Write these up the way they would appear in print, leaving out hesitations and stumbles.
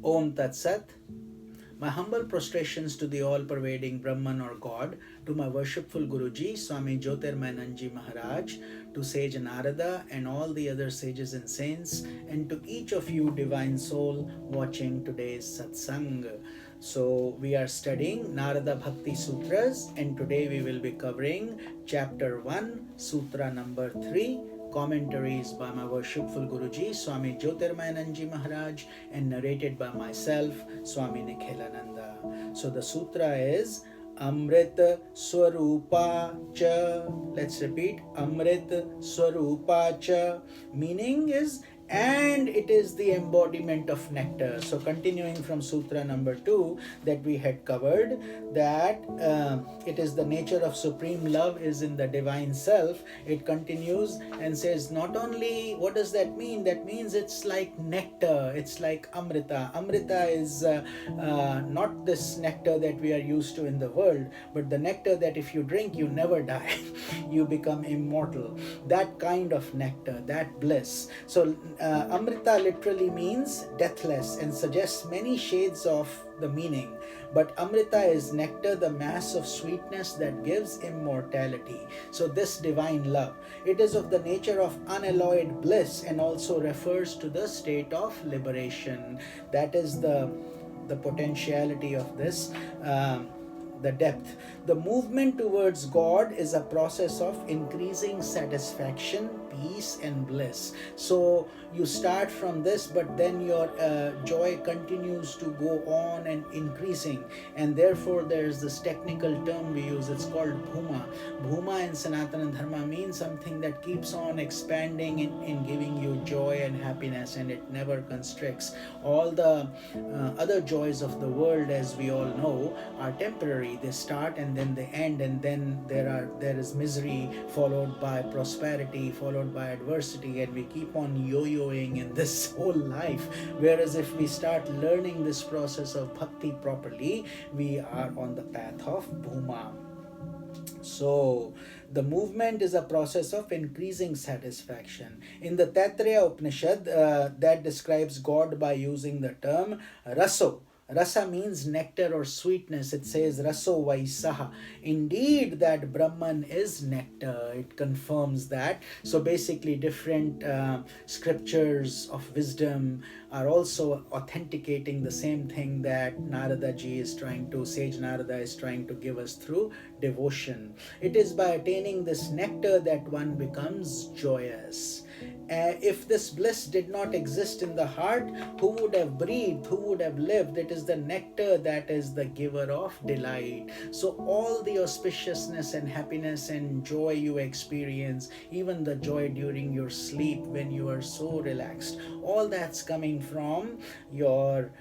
Om Tat Sat. My humble prostrations to the all-pervading Brahman or God, to my worshipful Guruji, Swami Jyotirmayananji Maharaj, to sage Narada and all the other sages and saints, and to each of you divine soul watching today's satsang. So we are studying Narada Bhakti Sutras, and today we will be covering chapter 1, sutra number 3, commentaries by my worshipful Guruji, Swami Jyotirmayananji Maharaj, and narrated by myself, Swami Nikhilananda. So the sutra is Amrit Swarupa Cha. Let's repeat. Amrit Swarupa Cha. Meaning is, and it is the embodiment of nectar. So continuing from sutra number 2 that we had covered, that it is the nature of supreme love is in the divine self. It continues and says, not only, what does that mean? That means it's like nectar, it's like amrita. Amrita is not this nectar that we are used to in the world, but the nectar that if you drink you never die, you become immortal. That kind of nectar, that bliss. So Amrita literally means deathless and suggests many shades of the meaning. But Amrita is nectar, the mass of sweetness that gives immortality. So this divine love, it is of the nature of unalloyed bliss and also refers to the state of liberation. That is the potentiality of this. The depth. The movement towards God is a process of increasing satisfaction, peace, and bliss. So you start from this, but then your joy continues to go on and increasing, and therefore there is this technical term we use. It's called bhuma. Bhuma in Sanatan Dharma means something that keeps on expanding in giving you joy and happiness, and it never constricts. All the other joys of the world, as we all know, are temporary. They start and then they end, and then there is misery followed by prosperity followed by adversity, and we keep on yo-yoing in this whole life. Whereas if we start learning this process of bhakti properly, we are on the path of bhuma. So the movement is a process of increasing satisfaction. In the Taittiriya Upanishad, that describes God by using the term raso. Rasa means nectar or sweetness. It says raso vaisaha. Indeed, that Brahman is nectar. It confirms that. So basically different scriptures of wisdom are also authenticating the same thing that Narada ji is trying to, Sage Narada is trying to give us through devotion. It is by attaining this nectar that one becomes joyous. If this bliss did not exist in the heart, who would have breathed? Who would have lived? It is the nectar that is the giver of delight. So all the auspiciousness and happiness and joy you experience, even the joy during your sleep when you are so relaxed, all that's coming from your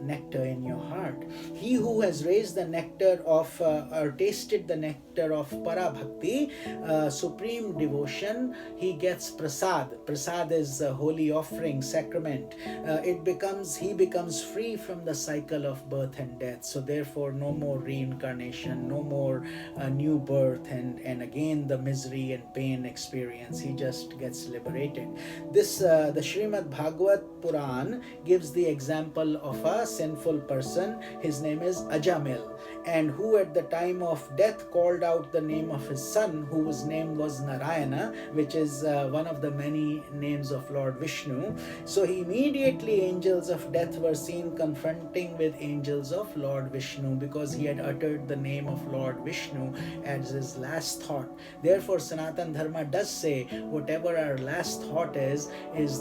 nectar in your heart. He who has raised the nectar of or tasted the nectar of Parabhakti, supreme devotion, he gets prasad. Prasad is a holy offering, sacrament. He becomes free from the cycle of birth and death. So therefore no more reincarnation, no more new birth, and again the misery and pain experience. He just gets liberated. This the Srimad Bhagavad Puran gives the example of a sinful person. His name is Ajamil, and who at the time of death called out the name of his son, whose name was Narayana, which is one of the many names of Lord Vishnu. So immediately angels of death were seen confronting with angels of Lord Vishnu, because he had uttered the name of Lord Vishnu as his last thought. Therefore Sanatan Dharma does say whatever our last thought is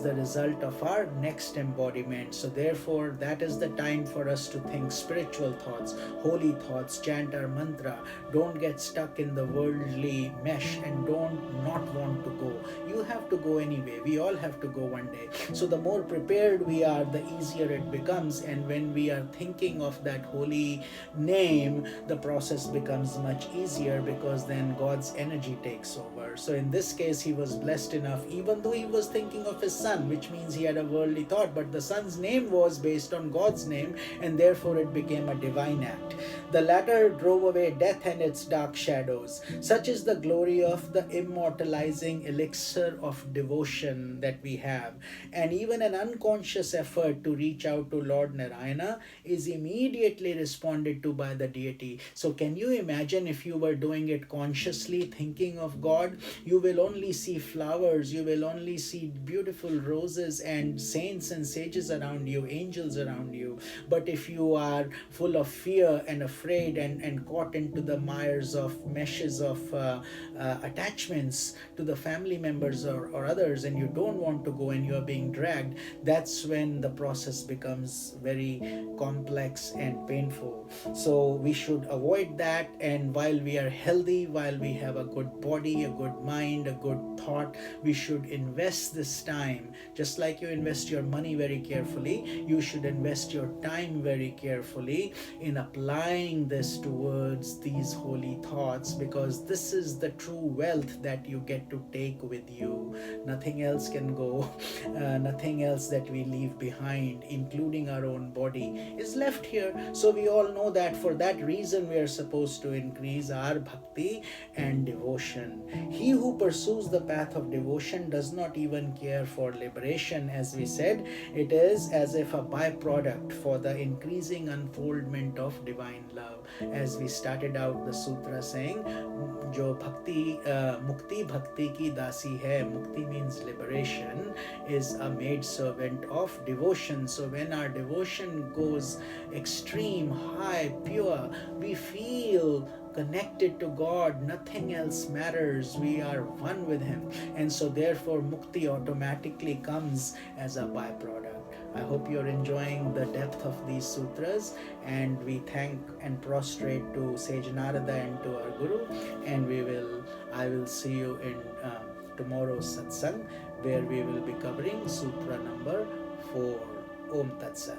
the result of our next embodiment. So therefore that is the time for us to think spiritual thoughts, holy thoughts, chant our mantra. Don't get stuck in the worldly mesh, and don't not want to go. You have to go anyway. We all have to go one day. So the more prepared we are, the easier it becomes. And when we are thinking of that holy name, the process becomes much easier, because then God's energy takes over. So in this case, he was blessed enough, even though he was thinking of his son, which means he had a worldly thought, but the son's name was based on on God's name, and therefore it became a divine act. The latter drove away death and its dark shadows. Such is the glory of the immortalizing elixir of devotion that we have. And even an unconscious effort to reach out to Lord Narayana is immediately responded to by the deity. So can you imagine if you were doing it consciously, thinking of God? You will only see flowers, you will only see beautiful roses and saints and sages around you, angels around you. But if you are full of fear and afraid and caught into the mires of meshes of attachments to the family members or others, and you don't want to go and you are being dragged, that's when the process becomes very complex and painful. So we should avoid that, and while we are healthy, while we have a good body, a good mind, a good thought, we should invest this time. Just like you invest your money very carefully, you should invest your time very carefully in applying this towards these holy thoughts, because this is the true wealth that you get to take with you. Nothing else can go, nothing else that we leave behind, including our own body, is left here. So we all know that for that reason we are supposed to increase our bhakti and devotion. He who pursues the path of devotion does not even care for liberation. As we said, it is as if a byproduct for the increasing unfoldment of divine love. As we started out the sutra saying, जो भक्ति mukti bhakti ki dasi hai, mukti means liberation, is a maid servant of devotion. So when our devotion goes extreme, high, pure, we feel connected to God, nothing else matters, we are one with Him, and so therefore mukti automatically comes as a byproduct. I hope you're enjoying the depth of these sutras, and we thank and prostrate to Sage Narada and to our Guru, and I will see you in tomorrow's satsang, where we will be covering sutra number 4. Om Tat Sat.